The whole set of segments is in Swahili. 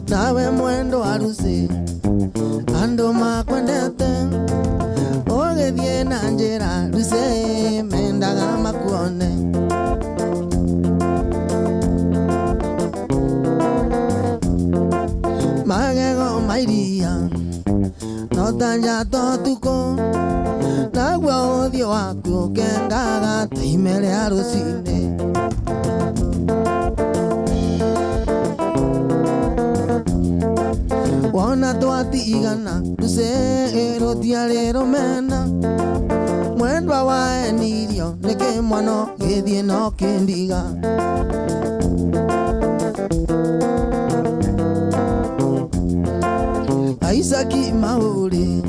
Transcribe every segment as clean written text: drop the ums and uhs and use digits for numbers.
nawe mwendo harusi ando makwendete ogethie na njira ruse mendaga makuone magego mairia no tanja totuko nagwa uthio waku kengaga teimere harusine wona twatigana ruse rotiarero mena mwendwa waenirio nike mwano githie no kindiga Aisaki mauri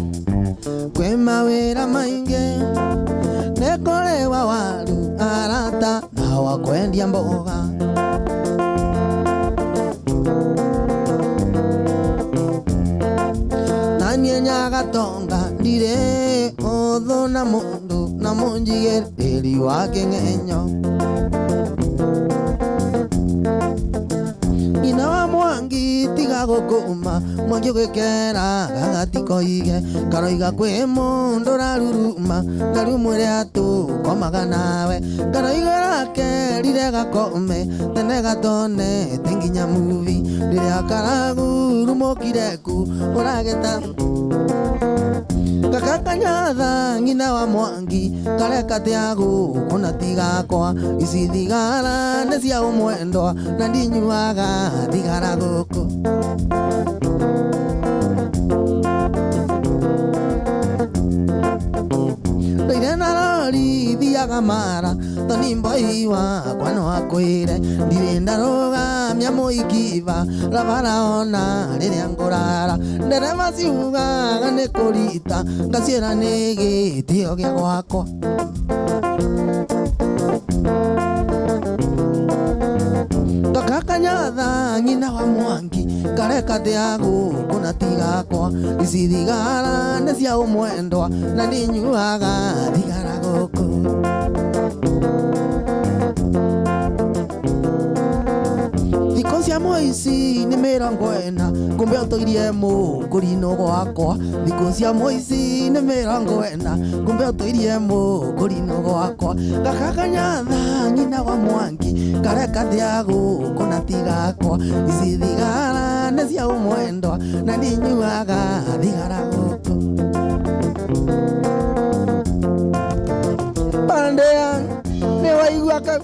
kwe mawira mainge nekorewa waru arata na wakwendia mboga nanie nyagatonga ndire otho na mundu na munjigeri wake ng'enyo ina wa mwangi tiga gukuma mwangi gwikera gagatiko ige karoiga kwi mundu raruruma na rumwire atu komaga nawe karoiga rake rire gakome tene gatone tenginya muvi rire karagu rumokireku urageta kakakanyatha ngina wa mwangi kareka tiagu kuna tigakwa ici thigara nĩ cia ũmwendwa na ndinyuaga thigara gũkũ ndoire na rori thiaga mara toni mboi wakwa no akwĩre ndirĩ ndarũgamia mũikiva rabara ona rĩrĩa ngũrara ndereba ciugaga nĩ kũrita ngaciĩra nĩ gĩtĩo gĩa gwakwa kakakanyatha nyina wa mwangi kareka tiagu kuna tigakwa ici thigara nĩ cia ũmwendwa na ndinyuaga thigara gũkũ thikũ cia mũici nĩ 40 kumbe ũtũirie mũkũrino gwakwa thikũ cia mũici nĩ 40 kumbe ũtũirie mũkũrino gwakwa kakakanyatha nyina wa mwangi kareka tiagu kuna tigakwa ici thigara nĩ cia ũmwendwa na ndinyuaga thigara gũkũ pandea nĩ waigua kau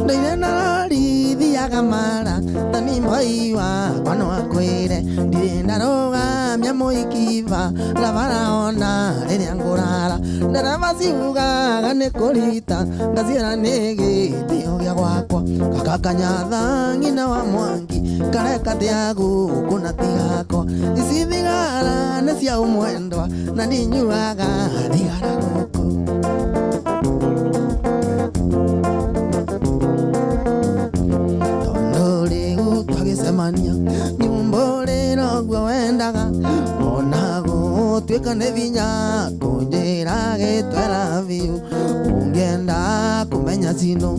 ndoire na rori thiaga mara tani moi wakwa no akwĩre ndirĩ ndarũgamia mũikiva rabara ona rĩrĩa ngũrara ndereba ciugaga nĩ kũrita ngaciĩra nĩ gĩtĩo gĩa gwakwa kakakanyatha ngina wa mwangi kareka tiagu kuna tigakwa ici thigara nĩ cia ũmwendwa na ndinyuaga thigara gũkũ twagisemania nyumba ũrĩra guo wendaga ona gũtuĩka nĩ vinya kũnjĩra gĩtwera biũ ũngĩenda kũmenya cino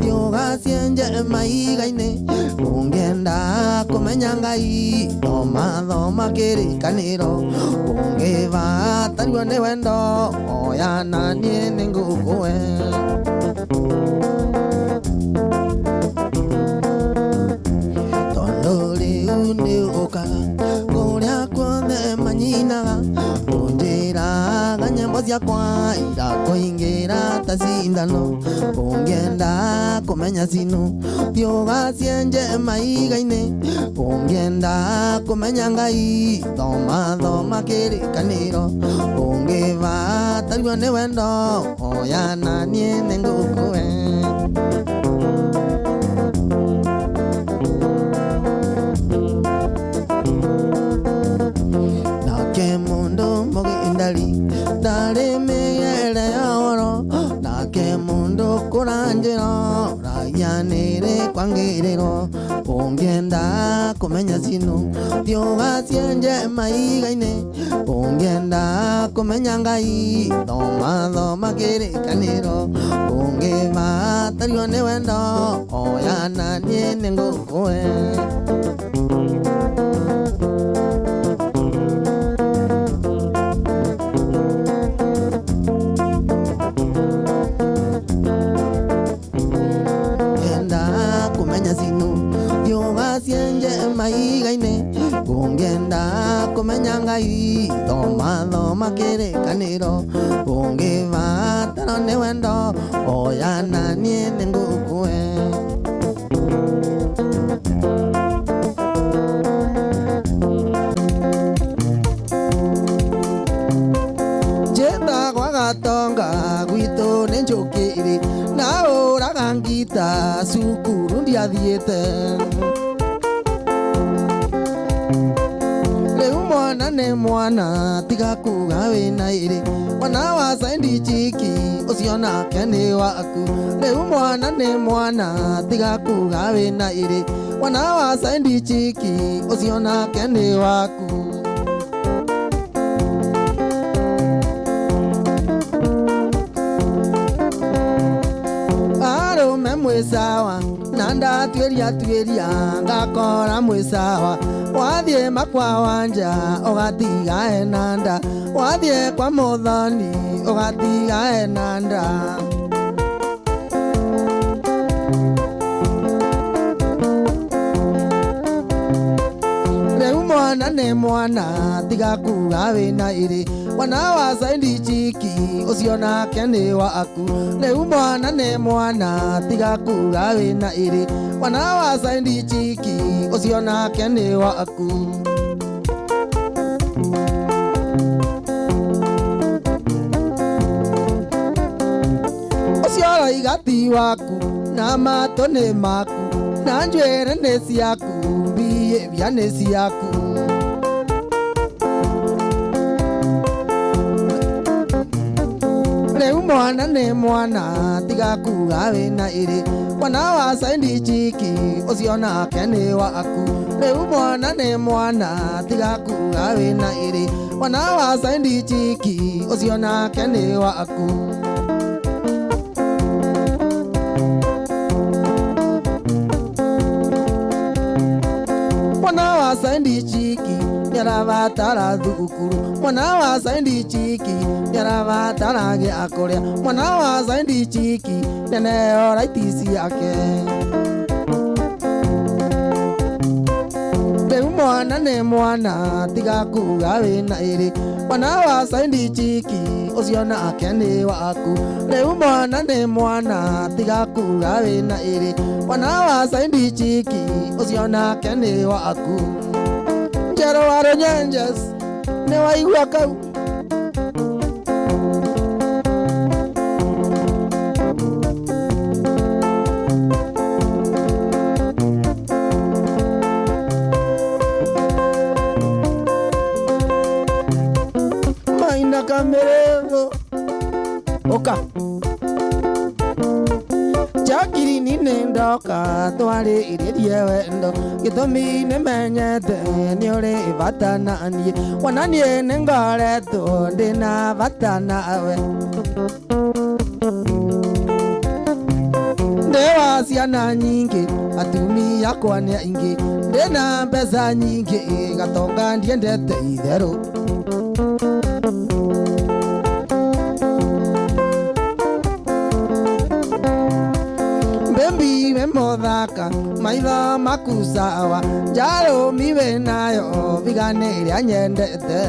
thiũgacienje maiga-inĩ ũngĩenda kũmenya ngai thoma kĩrĩkanĩro ũngĩvatarua nĩ wendo oya na niĩ nĩ ngũkũwe kũrĩa kuothe manyinaga ũnjĩraga nyĩmbo ciakwa irakũingĩra ta cindano ũngĩenda kũmenya cino thiũgacienje maiga-inĩ ũngĩenda kũmenya ngai thoma kĩrĩkanĩro ũngĩvatarua nĩ wendo oya na niĩ nĩ ngũkũwe ndarĩ mĩere ya oro nake mũndũ kũranjĩra raianĩrĩ kwangĩrĩrwo ũngĩenda kũmenya cino thiũgacienje maiga-inĩ ũngĩenda kũmenya ngai thoma kĩrĩkanĩro ũngĩvatarua nĩ wendo oya na niĩ nĩ ngũkũwe maigaine ungenda kumenya Ngai thoma kĩrĩkanĩro ũngĩbatara nĩ wendo oya na niĩ nĩngũkũhe njĩtagwa Gatonga gwitũ nĩ njũkĩrĩ na ũraga ngita cukuru ndiathiĩte rĩu mwana nĩ mwana tiga kuga wĩna ĩrĩ mwana wa Saindi Chiki ũcio nake nĩ waku rĩu mwana nĩ mwana tiga kuga wĩna ĩrĩ mwana wa Saindi Chiki ũcio nake nĩ waku arũme mwĩ sawa na ndatuĩria ngakora mwĩ sawa wathiĩ makwa wanja ũgatiga ena nda wathiĩ kwa Mũthoni ũgatiga ena nda rĩu mwana nĩ mwana tiga kuga wĩna ĩrĩ mwana wa Saindi Chiki ũcio nake nĩ waku rĩu mwana nĩ mwana tiga kuga wĩna ĩrĩ mwana wa Saindi Chiki ũcio nake nĩ waku ũcio roiga ti waku na matũ nĩ maku na njuĩrĩ nĩ ciaku mbia nĩ ciaku rĩu mwana nĩ mwana tiga kuga wĩna ĩrĩ mwana wa Saindi Chiki ũcio nake nĩ waku rĩu mwana nĩ mwana tiga kuga wĩna ĩrĩ mwana wa Saindi Chiki ũcio nake nĩ waku mwana wa Saindi Chiki nĩarabatara thukuru mwana wa Saindi Chiki nĩarabatara gĩa kũrĩa mwana wa Saindi Chiki nĩaneo raiti ciake rĩu mwana nĩ mwana tiga kuga wĩna ĩrĩ mwana wa Saindi Chiki ũcio nake nĩ waku rĩu mwana nĩ mwana tiga kuga wĩna ĩrĩ mwana wa Saindi Chiki ũcio nake nĩ waku Njerũ wa Runyenjes nĩ waigua kau Maina Kamerego Oka Jakiri nĩ ndoka twarĩrĩrie wendo gĩtũmi nĩmenyete nĩ ũrĩ bata na niĩ wana niĩ nĩ ngoretwo ndĩna bata nawe ndĩ wa ciana nyingĩ atumia akwa nĩ aingĩ ndĩna mbeca nyingĩ Gatonga ndiendete itherũ Mbiwe mũthaka maitho maku sawa njarũmi wĩnayo bigane ĩrĩa nyendete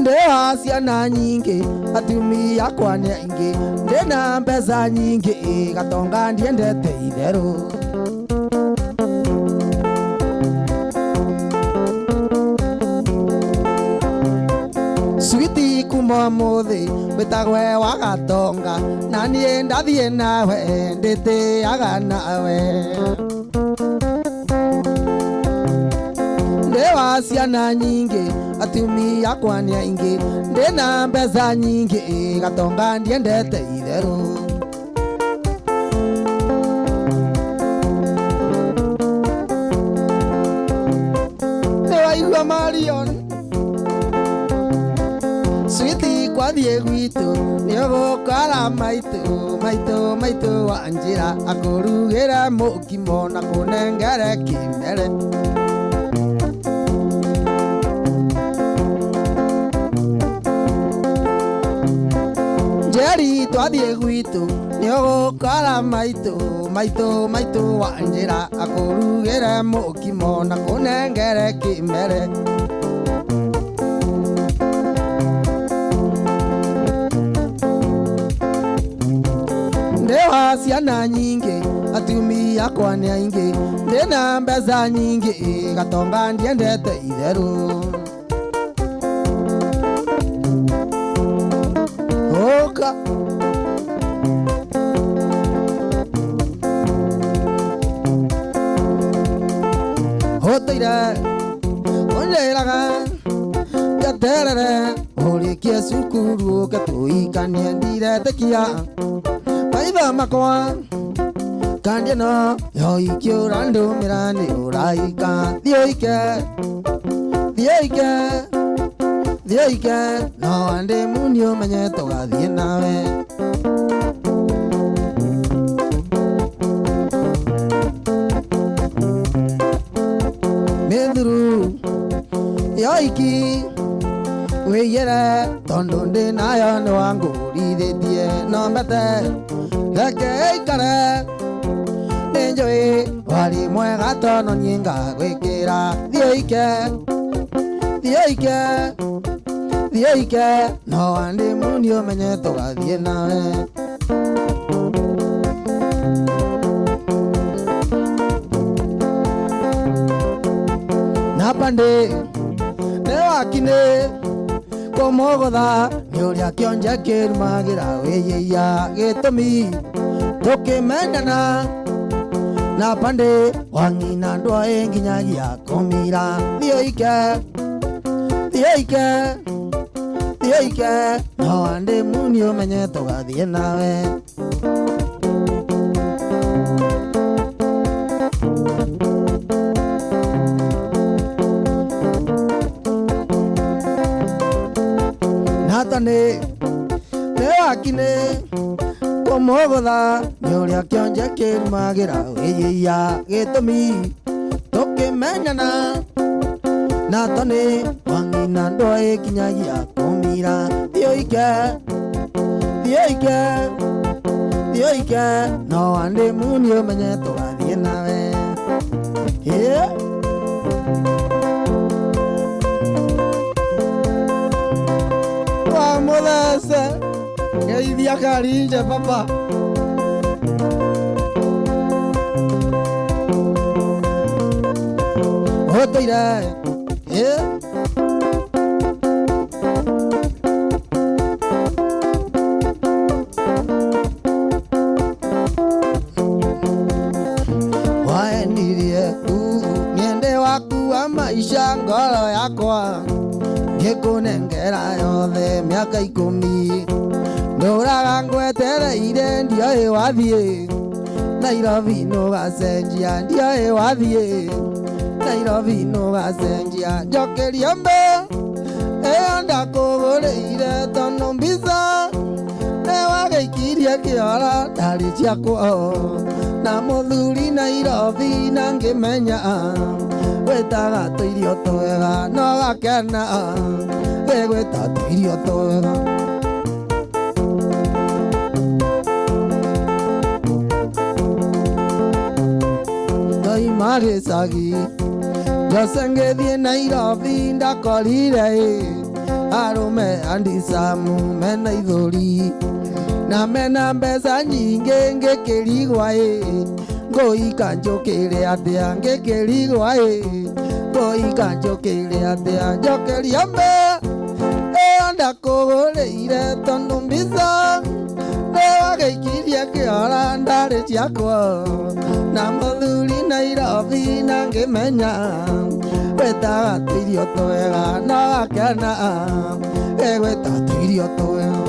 ndĩ wa ciana nyingĩ atumia akwa nĩ aingĩ ndĩna mbeca nyingĩ Gatonga ndiendete itherũ Switi kuma mũthĩ wĩtagwe wa Gatonga na niĩ ndathiĩ nawe ndĩtĩaga nawe ndĩ wa ciana nyingĩ atumia akwa nĩ aingĩ ndĩna mbeca nyingĩ Gatonga ndiendete itherũ nĩ waigua Marion Switi kwathiĩ gwitũ nĩũgũkora maitũ wa njĩra akũrugĩre mũkimo na kũnengere kĩmere Mweri twathie gwitu ni ugukora maitu wanjira akurugire mukimo na kunengere kimere ndewa ciana nyingi atumia akwa ni aingi ndina mbeca nyingi gatonga ndiendete itheru oka hoteire onjeraga gaterere urikie cukuru uke tuikanie ndiretekia maitha makwa kandi ĩno yoikiũra ndũmĩra nĩ ũraika thiĩike no andĩ muni ũmenye tũgathiĩ nawe mĩthuru yoiki wĩiyĩre tondũ ndĩ nayo nĩ wangũrithĩtie no mbete reke ĩikare nĩnjũĩ wari mwega tono niĩ ngagwĩkĩra thiĩike no andĩ muni ũmenye tũgathiĩ nawe napandĩ nĩ wakinĩ kũmũgũtha nĩ ũrĩa kĩonje kĩrumagĩra wĩyĩia gĩtũmi tũkĩmenyana na pande wangina ndwae nginyagia kũmira thiĩike no andĩ muni ũmenye tũgathiĩ nawe natanĩ nĩ wakinĩ kũmũgũtha nĩ ũrĩa kĩonje kĩrumagĩra wĩyĩia gĩtũmi tũkĩmenyana na tanĩ wangina ndwae nginyagia kũmira thiĩike no andĩ muni ũmenye tũgathiĩ nawe wa mũthece geithia karinje papa hoteire waenirie niende waku wa maisha ngoro yakwa ngĩkũnengera yothe mĩaka 10 ndũraga ngwetereire ndioĩ wathiĩ Nairobi nũgacenjia ndioĩ wathiĩ Nairobi nũgacenjia njokeria mbe ĩyo ndakũgũrĩire tondũ mbica nĩwagĩikirie kĩora ndarĩ ciakwo na mũthuri Nairobi na ngĩmenya wĩtaga tũirio twega no gakena wĩgwĩta tũirio twega ndoima gĩcagi njose ngĩthiĩ Nairobi ndakorire arũme andisamu mena ithũri na mena mbeca nyingĩ ngĩkĩrigwa ngũika njũkĩre atĩa ngĩkĩrigwa ngũika njũkĩre atĩa njokeria mbe ĩyo ndakũgũrĩire tondũ mbica nĩwagĩikirie kĩora ndarĩ ciakwo na mũthuri Nairobi na ngĩmenya wĩtaga tũirio twega no gakena wĩgwĩta tũirio twega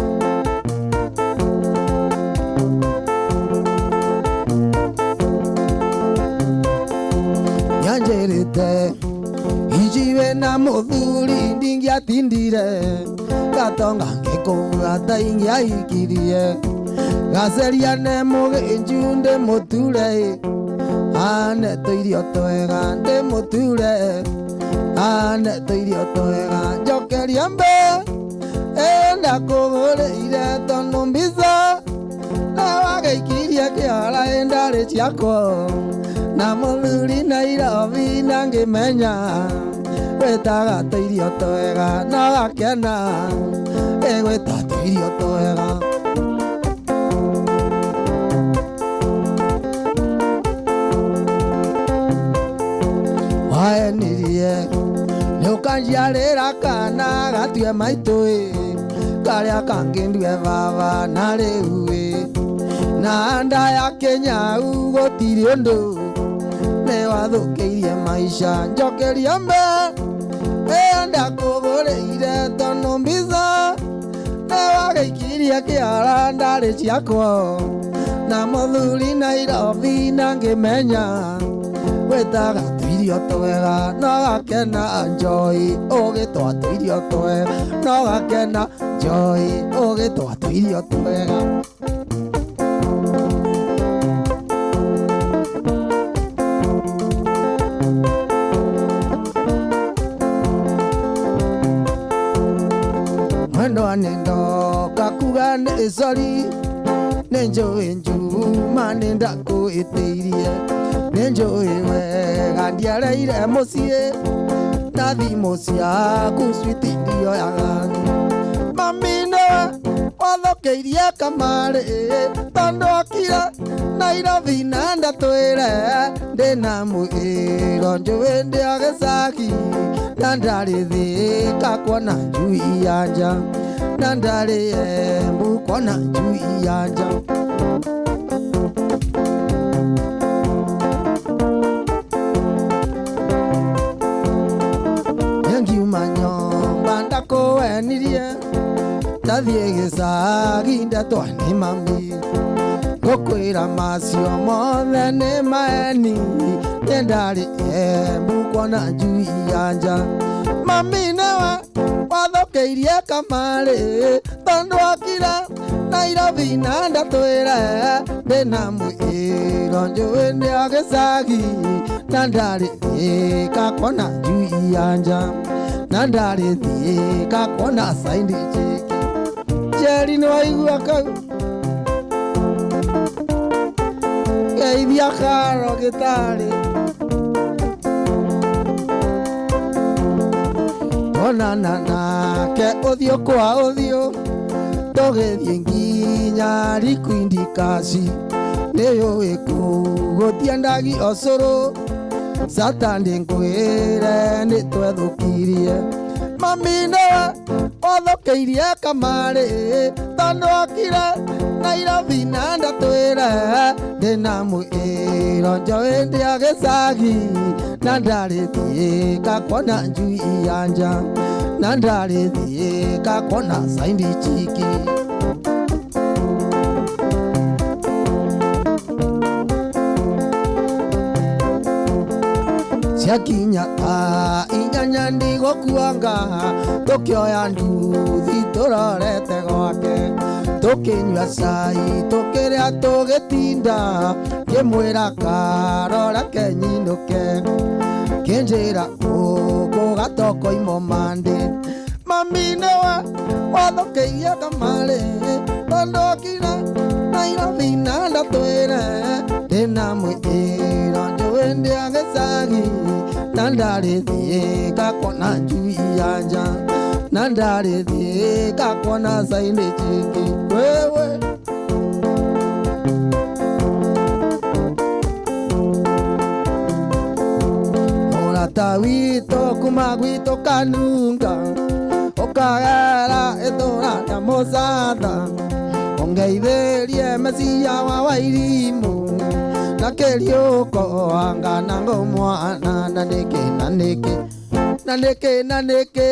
nyanjĩrĩte ijiwe na mũthuri ndingĩatindire gatonga ngĩkũgata ingĩaikirie gaceriane mũgĩnju ndĩmũture ane tũirio twega ndĩmũture ane tũirio twega njokeria mbe enda kũgũrĩire tondũ mbica na wagĩikirie kĩara endarĩ ciakwo na mũthuri Nairobi na ngĩmenya gwĩtaga tũirio twega na gakena gwĩta tũirio twega waenirie nĩ ũkanjiarĩra kana gatue maitũĩ karĩa kangĩndue baba na rĩu na nda ya Kĩnyau gũtirĩ ũndũ nĩ wathũkĩirie maica njokeria mbe enda kũgũrĩire tondũ mbica nĩ wagĩikirie kĩara ndarĩ ciakwo na mũthuri Nairobi na ngĩmenya gwĩtaga tũirio twega no gakena Joy ũgĩtwa tũirio twega no gakena Joy ũgĩtwa tũirio twega mwendwa nĩndoka kuga nĩ sorry nĩ njũĩ njuma nĩ ndakũĩtĩirie nĩ njũĩ wega ndiareire mũciĩ na thimũ ciaku switi ndioyaga mami nĩwe wathokeirie kamarĩ tondũ okire Nairobi na ndatwĩre ndĩna mwĩro njũĩ ndĩa gĩcagi na ndarĩ thĩ kakuona njui ya nja na ndarĩ Embu kuona njui ya nja ngiuma nyũmba ndakũwenirie ndathiĩ gĩcagi ndatwa nĩ mami gũkwĩra macio mothe nĩ maeni nĩ ndarĩ Embu kuona njui ya nja mami nĩwe wathokeirie kamarĩ tondũ okire Nairobi na ndatwĩre ndĩna mwĩro njũĩ ndĩa gĩcagi na ndarĩ thĩ kuona njui ya nja na ndarĩ thĩ kuona saindi chiki Jerry nĩ waigua kau geithia Karo gĩtarĩ onana nake ũthiũ kwa ũthiũ tũgĩthiĩ nginya Rikuindikasi nĩyũĩ kũu gũtiendagi ũcũrũ Saturday ngwĩre nĩ twethũkirie mami nĩwe wathokeirie kamarĩ tondũ okire Nairobi na ndatwĩre ndĩna mwĩro njũĩ ndĩa gĩcagi na ndarĩ thĩ kuona njui ya nja na ndarĩ thĩ kuona saindi chiki ciakinya inyanya ndigũkuanga tũkĩoya nduthi tũrorete gwake tũkĩnyua cai tũkĩrĩa tũgĩtinda ngĩmwĩra Karora kenyinũke kĩnjĩra gũkũ gatoko-imo mandĩ mami nĩwe wathokeirie kamarĩ tondũ okire Nairobi na ndatwĩre ndĩna mwĩro njũĩ ndĩa gĩcagi na ndarĩ thĩ kuona njui ya nja na ndarĩ thĩ kuona saindi chiki wewe mũrata witũ kuma gwitũ Kanunga ũkagera ĩtũra rĩa Mũcatha ongeithĩrie Mesia wa Wairimu na kĩriũko wangana ngũmwana na nĩkĩ na nĩkĩ na nĩkĩ na nĩkĩ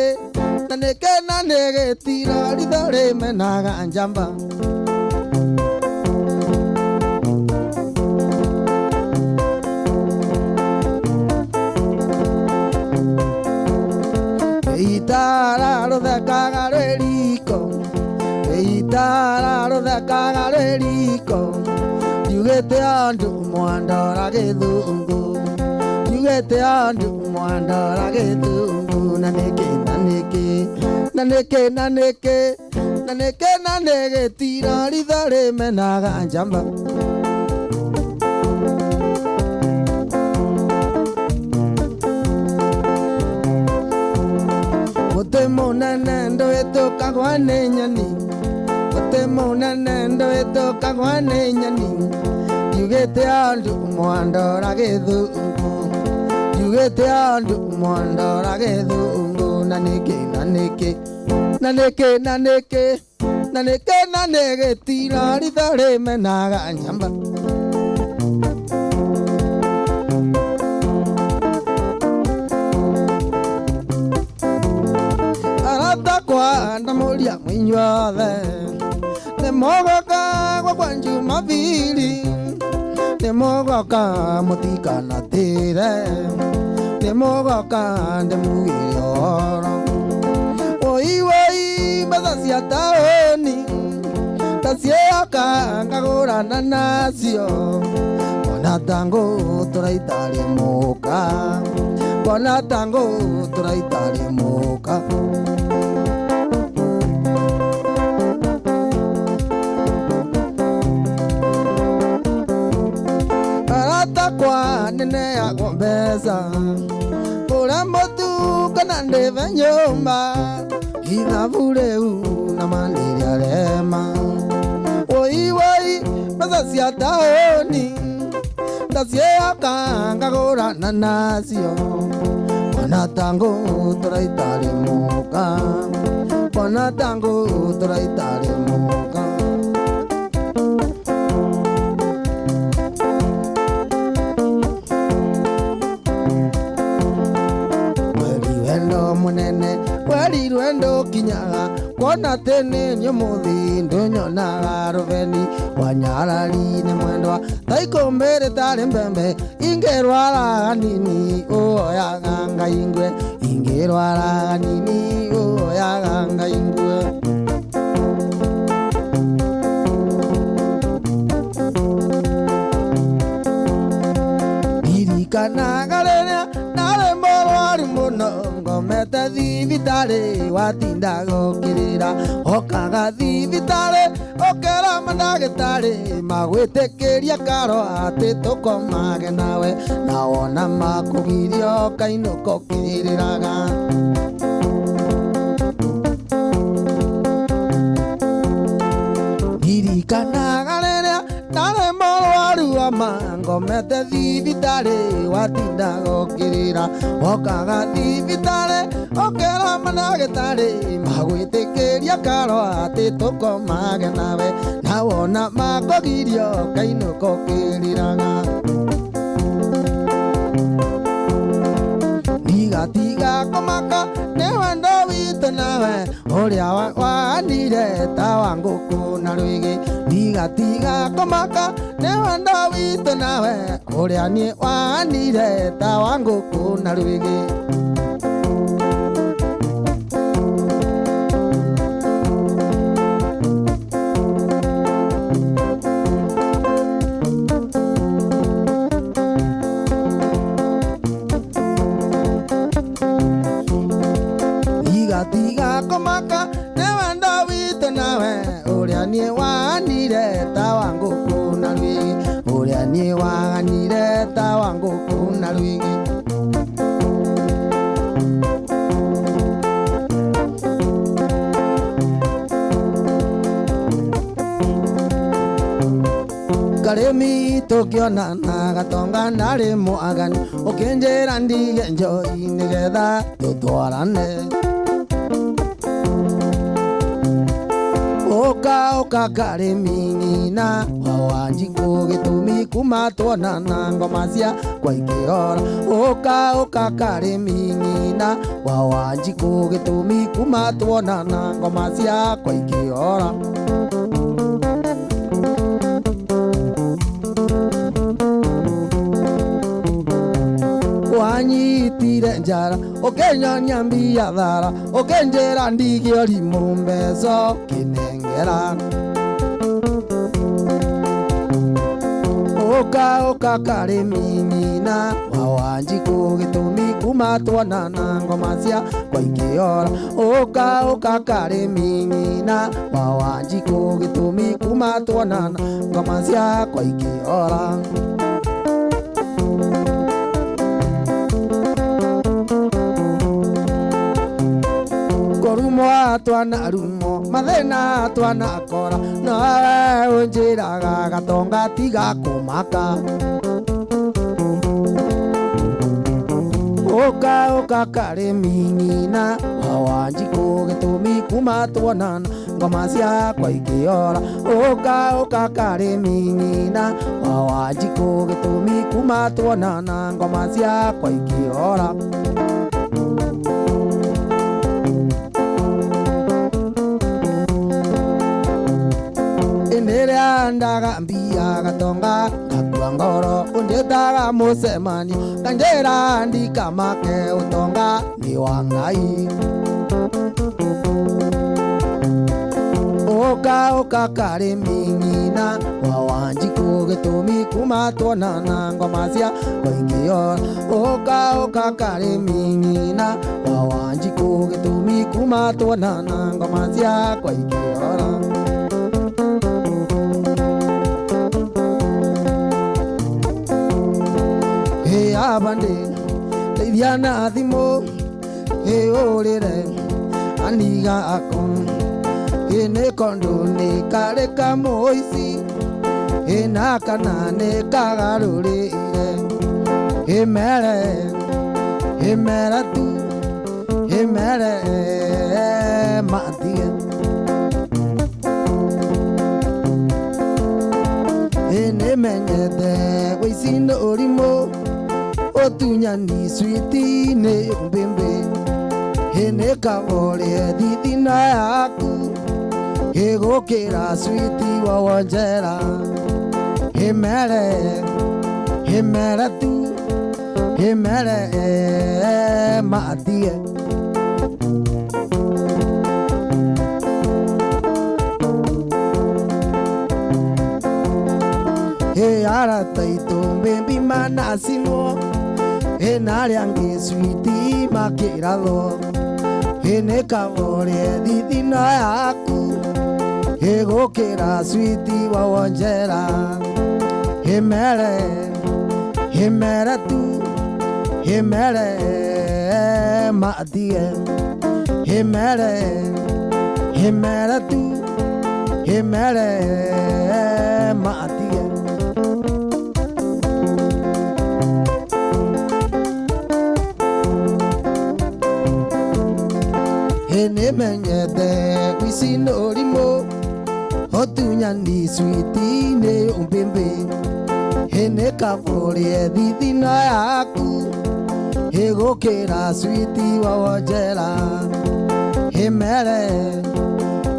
na nĩkĩ na nĩgĩtiro ritho rĩmenaga njamba itara rũthekaga rwĩriko itara rũthekaga rwĩriko njugĩte andũ mwandora gĩthũngũ njugĩte andũ mwandora gĩthũngũ na nĩkĩ na nĩkĩ naneke tira ridare menaga jamba Otemona nando eto kagwane nyani Otemona nando eto kagwane nyani Yugete andu mwandora gedungu Yugete andu mwandora gedungu Naneke tira ridare menaga jamba Arata kwa ndamuria mwinyothe Nemogoka kwa kwanju mavili Nemogoka mutikana tire Nemogoka ndemugirioro Woi bazasia taoni Tasiaka ngagurana nasio Bona tango turaitari moka Bona tango turaitari moka Arata kwa nene ya gombeza Ura motu kanande venyomba Hina vuleu na maniria rema Woi bazasia taoni Tasiaka ngagurana nasio Bona tango turaitari moka Bona tango turaitari moka Wali rwendo kinyaga Kona tene nyomuthi ndunyonaga ruveni Wanyarari ne mwendwa Taiko mbere tare mbembe Ingerwara nini Oya ganga ingwe Ingerwara nini Oya ganga ingwe Irikana galera Nare moro muno Ngomete thibitari watinda gukirira Okaga thibitari okera mandagitari Magwitikiria karo ati tukomage nawe Na wona makugirio kainuko kiriraga Irikanaga rĩrĩa narĩ mũrwaru wa Ngomete thibitari watinda gũkirĩra Okaga thibitari okera mandagĩtarĩ Magwĩtĩkĩria karo atĩ tũkomage nawe Na wona makũgirio kainũko kĩrĩraga Tiga komaka ne wendo wito nawe Uria wanire ta wanguku na rwigi Tiga komaka ne wendo wito nawe Uria ni wanire ta wanguku na rwigi Tiga komaka ne wendo wito nawe Uria ni wanire ta wanguku na rwigi Uria ni wanire ta wanguku na rwigi Karemi tukionana gatonga nari muagani Ukinjira ndige njoi nigetha tutwarane Oka Karemi nyina wa Wanjiku gitumi kuma tuonana ngoma cia kwa ikiora Oka Karemi nyina wa Wanjiku gitumi kuma tuonana ngoma cia kwa ikiora Wanyitire njara ukenyonia mbia thara ukenjira ndigio rimu mbeco kinengera Oka oka karimi nyina wa Wanjiku gitumi kuma twanana ngoma cia kwa Ingĩora. Oka oka karimi nyina wa Wanjiku gitumi kuma twanana ngoma cia kwa Ingĩora. Korumo twana rumo mathĩna twana kora nawe ũnjĩraga gatonga tiga kũmaka. Oka oka karimi nyina wa Wanjiku gitumi kuma twanana ngoma cia kwa Ingĩora. Oka oka karimi nyina wa Wanjiku gitumi kuma twanana ngoma cia kwa Ingĩora. Nĩrĩa ndagambia gatonga ngakua ngoro ũnjĩtaga mũcemanio kanjĩra ndikamake ũtonga nĩ wa Ngai. Oka oka karimi nyina wa Wanjiku gitumi kuma twanana ngoma cia kwa Ingĩora. Oka oka karimi nyina wa Wanjiku gitumi kuma twanana ngoma cia kwa Ingĩora. Abande Leviana Adimo Eorere Aniga Akon Ene Kondo Ne Kareka Moisi Ena Kanane Kagarure Emere Emere Tu Emere Matia Ene Menyede Wisino Orimo Otunyani switi ne umbembe Hene kavore didina yaku Hegokera switi wa Wanjera. Hemere Hemere tu Hemere Matie He arataito mbembi manasimo Enariange switi makiralo Hene kavore didina yaku Hegokera switi wa Wanjera. Hemere Hemere tu Hemere Matie Hemere Hemere tu Hemere Matie Hene menyete wisino rimo Otunyani switi ne umbembe Hene kavore didina yaku Hegokera switi wa Wanjera. Hemere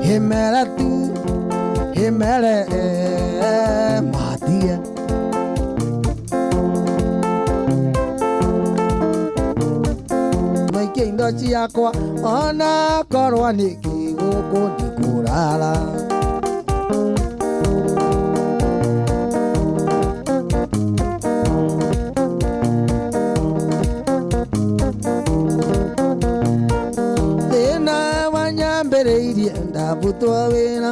Hemere tu Hemere Matie Indo ciakwa ona korwa nĩ kĩgũkũ ndikũrara. Thĩna wanyambĩrĩirie ndabutwo wĩra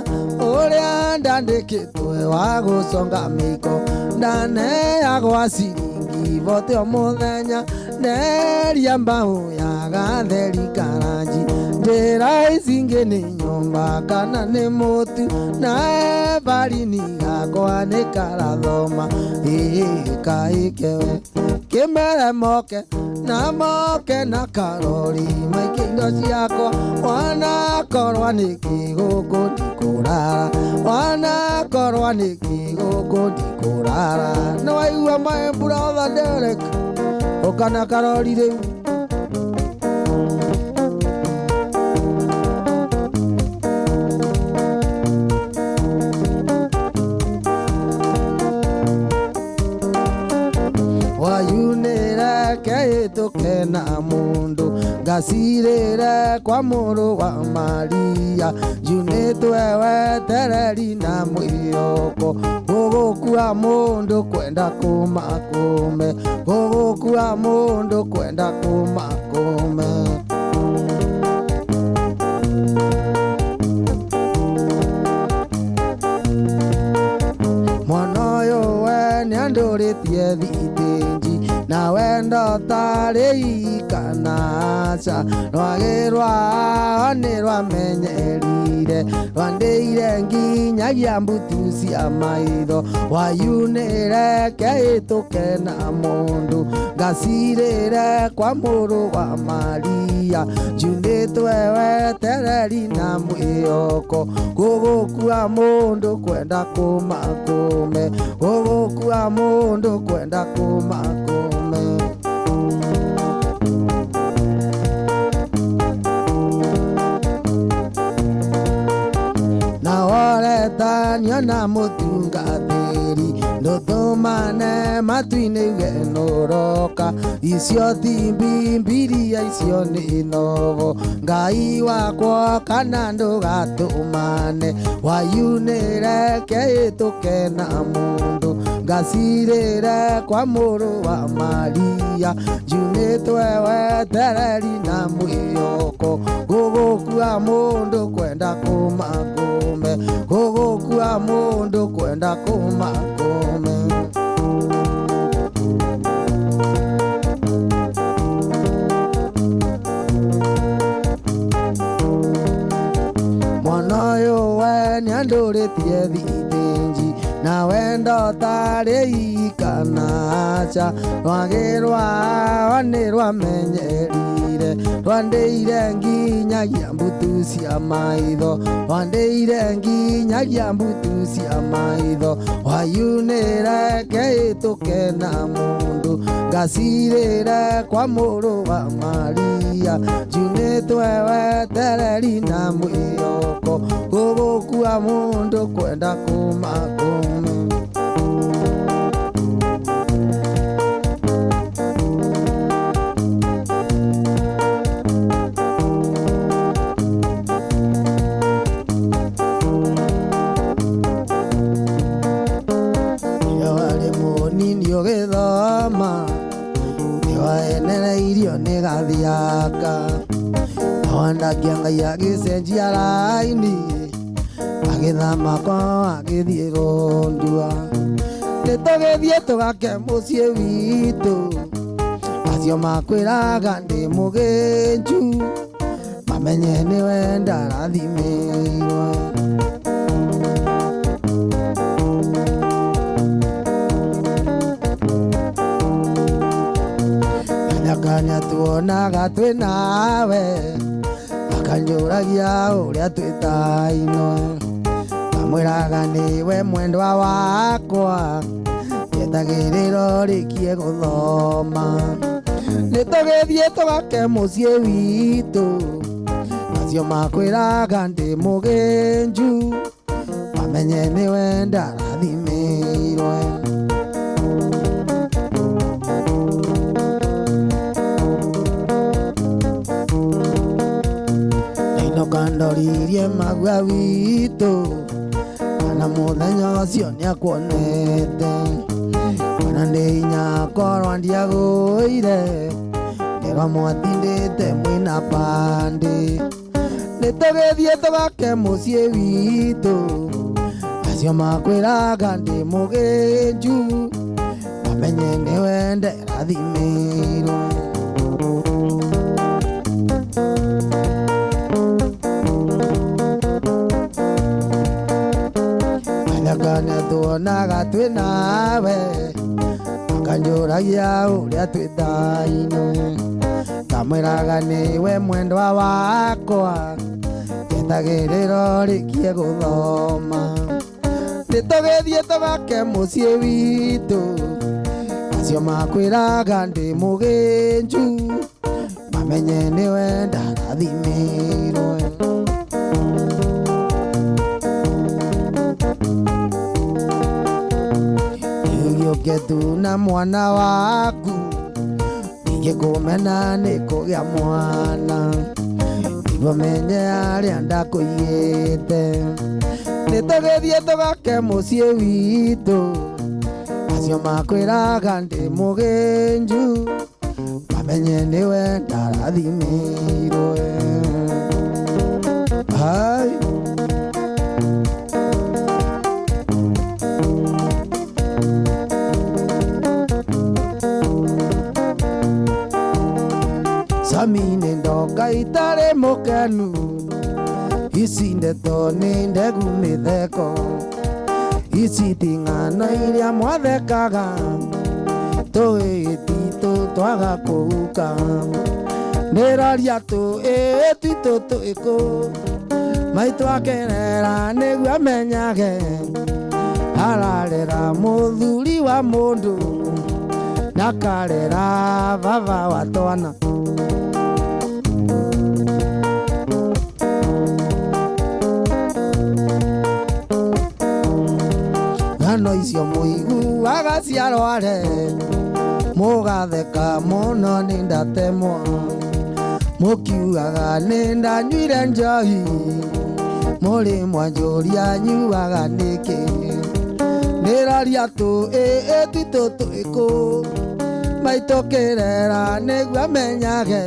ũrĩa ndandĩkĩtwe wa gũconga mĩiko ndaneagwa ciringi bote o mũthenya Neria mbao ya gatheri karanji Njĩra ici ingĩ nĩ nyũmba kana nĩ mũtu na bari gakwa nĩ karathoma ĩkaĩkewe kĩmere moke na karori maike indo ciakwa wanakorwa nĩ kĩgũkũ ndikũrara wanakorwa nĩ kĩgũkũ ndikũrara nĩ waigua my brother Derek Okana karori rĩu wayunĩre kehĩtũke na mũndũ ngasirĩre kwa mũrũ wa Maria njunĩtwe wetereri na mwĩoko gũgũkua gũgũkua mũndũ kwenda kũmakũme, gũgũkua mũndũ kwenda kũmakũme. Mwana ũyũ we nĩandũrĩtie thitĩnji, na wendo tarĩ ikanaca, rwagĩ rwao nĩ rwamenyerire, rwandĩire nginyagia mbutu cia maitho, wayunĩre kehĩtũke na mũndũ, ngacirĩre kwa mũrũ wa Maria, njunĩtwe wetereri na mwĩoko, gũgũkua mũndũ kwenda kũmakũme, gũgũkua mũndũ kwenda kũmakũme. Na woretanio na mũtungatĩri, ndũtũmane matu-inĩ genũroka, icio ti mbimbiria, icio nĩ novo. Ngai wakwa kana ndũgatũmane, wayunĩre kehĩtũke na mũndũ, ngacirĩre kwa mũrũ wa Maria, njunĩtwe wetereri na mwĩoko, gũgũkua mũndũ kwenda kũmakũme, gũgũkua mũndũ kwenda kũmakũme. Mwana ũyũ we nĩandũrĩtie thitĩnji, na wendo tarĩ ikanaca, rwagĩ rwao nĩ rwamenyerire, rwandĩire nginyagia mbutu cia maitho, rwandĩire nginyagia mbutu cia maitho, wayunĩre kehĩtũke na mũndũ, ngacirĩre kwa mũrũ wa Maria, njunĩtwe wetereri na mwĩoko, gũgũkua mũndũ kwenda kũmakũme. Ũgĩthoma nĩwaenereirio nĩ gathiaka, wandakia Ngai agĩcenjia raini, agĩthama kwao agĩthiĩ Rũndua. Nĩtũgĩthiĩ tũgake mũciĩ witũ, acio makwĩraga ndĩ mũgĩnju, mamenye nĩwe ndarathimĩirwo. Kanya tuonaga twĩnawe, akanjũragia ũrĩa twĩtainwo, amwĩraga nĩwe mwendwa wakwa, yetagĩrĩra ũrĩkie gũthoma. Nĩtũgĩthiĩ tũgake mũciĩ witũ, acio makwĩraga ndĩ mũgĩnju, mamenye nĩwe ndarathimĩirwe. Kandoririe magua witũ, kana mũthenya ũcio nĩakuonete, kana nĩ hinya korwo ndiagũire, nĩrwamwatindĩte mwĩna pandĩ. Nĩtũgĩthiĩ tũgake mũciĩ witũ, acio makwĩraga ndĩ mũgĩnju, mamenye nĩwe nderathimĩirwo. Kanya tuonaga twĩnawe, akanjũragia ũrĩa twĩtainwo, kamwĩraga nĩwe mwendwa wakwa, yetagĩrĩra ũrĩkie gũthoma. Nĩtũgĩthiĩ tũgake mũciĩ witũ, acio makwĩraga ndĩ mũgĩnju, mamenye nĩwe ndarathimĩirwe. Ũngĩtuna mwana waku, ingĩkũmena nĩ kũgĩa mwana, nĩguo menye harĩa ndakũigĩte. Nĩtũgĩthiĩ tũgake mũciĩ witũ, acio makwĩraga ndĩ mũgĩnju mamenye nĩwe ndarathimirwe. Sami nĩ ndoka itarĩ mũkenu, ici ndeto nĩ ndegu mĩtheko, ici ti ng'ano iria mwathekaga, tũĩtitũ twaga kũhuka, nĩraria tũĩtitũ tũĩkũ, maitũ akerera nĩguo amenyage, ararera mũthuri wa mũndũ, nakarera baba wa twana. Ng'ano icio mũiguaga ciarware, mũgatheka mũno nĩ ndatemwo, mũkiugaga nĩ ndanyuire njohi, mũrĩ mwanjũria nyuaga nĩkĩ, nĩraria tũĩtitũ tũĩkũ, maitũ kĩrera nĩguo amenyage,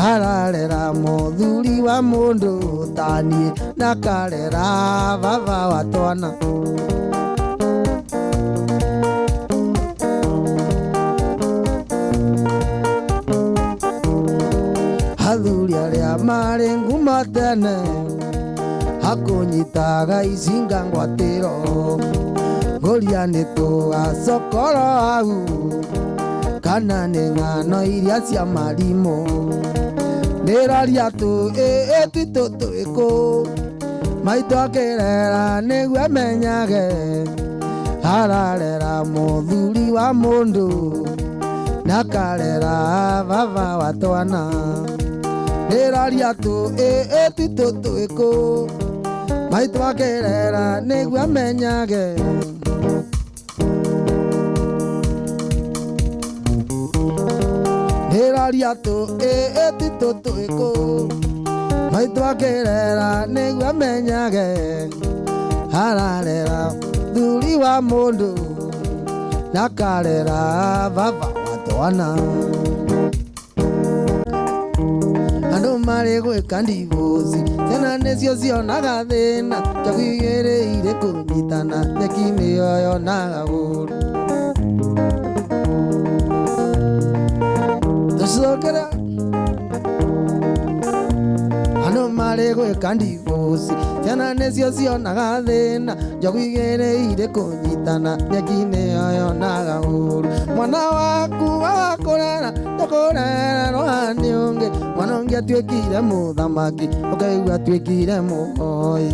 ararera mũthuri wa mũndũ taniĩ, nakarera baba wa twana. Athuri arĩa marĩ ngumo tene, hakũnyitaga icinga ngwatĩro, ngũria nĩ tũgacokoro hau, kana nĩ ng'ano iria cia marimũ, nĩraria tũĩtitũ tũĩkũ, maitũ akĩrera nĩguo amenyage, ararera mũthuri wa mũndũ, nakarera baba wa twana, nĩraria tũĩtitũ tũĩkũ, maitũ akĩrera nĩguo amenyage, nĩraria tũĩtitũ tũĩkũ, maitũ akĩrera nĩguo amenyage, ararera thuri wa mũndũ, nakarera baba wa twana. Andũ marĩ gwĩka ndivosi, ciana nĩcio cionaga thĩna, njogu igĩrĩ irĩ kũnyitana, nyeki-inĩ yonaga ũru. Tũcokera andũ marĩ gwĩka ndivosi, ciana nĩcio cionaga thĩna, njogu igĩrĩ irĩ kũnyitana, nyeki-inĩ yonaga ũru. Mwana waku agakũrera ndakũrererwo nĩ ũngĩ, mwana ũngĩ atuĩkire mũthamaki, ũkaigua atuĩkire mũhoi.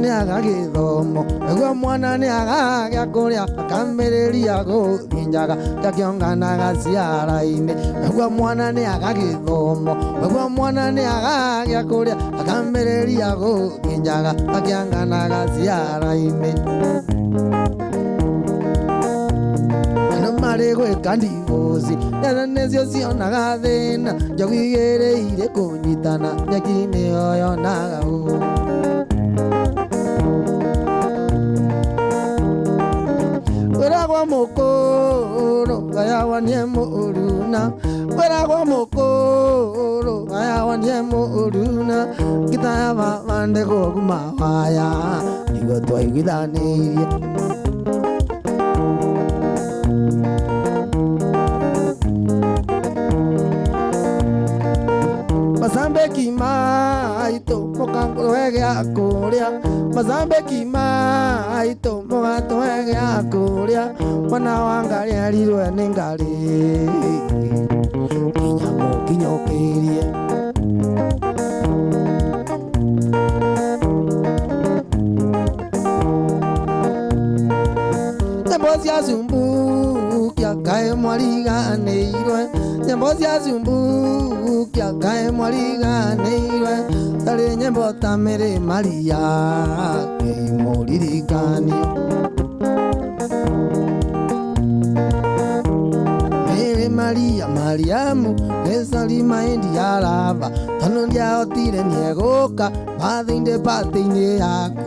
Nĩaga gĩthomo, nĩguo mwana nĩagagĩa kũrĩa, akambĩrĩria gũthinjaga, gakĩonganaga ciara-inĩ. Nĩguo mwana nĩaga gĩthomo, nĩguo mwana nĩagagĩa kũrĩa, akambĩrĩria gũthinjaga, gakĩonganaga ciara-inĩ. Andũ marĩ gwĩka ndivosi, ciana nĩcio cionaga thĩna, njogu igĩrĩ irĩ kũnyitana, nyeki-inĩ yonaga ũru. Kwĩragwo mũkũrũ gayawanie mũruna, kwĩragwo mũkũrũ gayawanie mũruna, ngitaya bande gũguma waya, nĩguo twaiguithanĩirie. Mazambeki maitũ mũkatũhe gĩa kũrĩa, mazambeki maitũ mũgatũhe gĩa kũrĩa, mwana wa ngarĩ arirwe nĩ ngarĩ, nginya mũkinyũkĩrie. Nyĩmbo cia Zumbukia kaĩ mwariganĩirwe, nyĩmbo cia Zumbukia kaĩ mwariganĩirwe, tarĩ nyĩmbo ta Mĩrĩ Maria kĩmũririkanio. Mĩrĩ Maria Mariamu Salima India lava Tanondia otire niegoka Bathinde patine yaku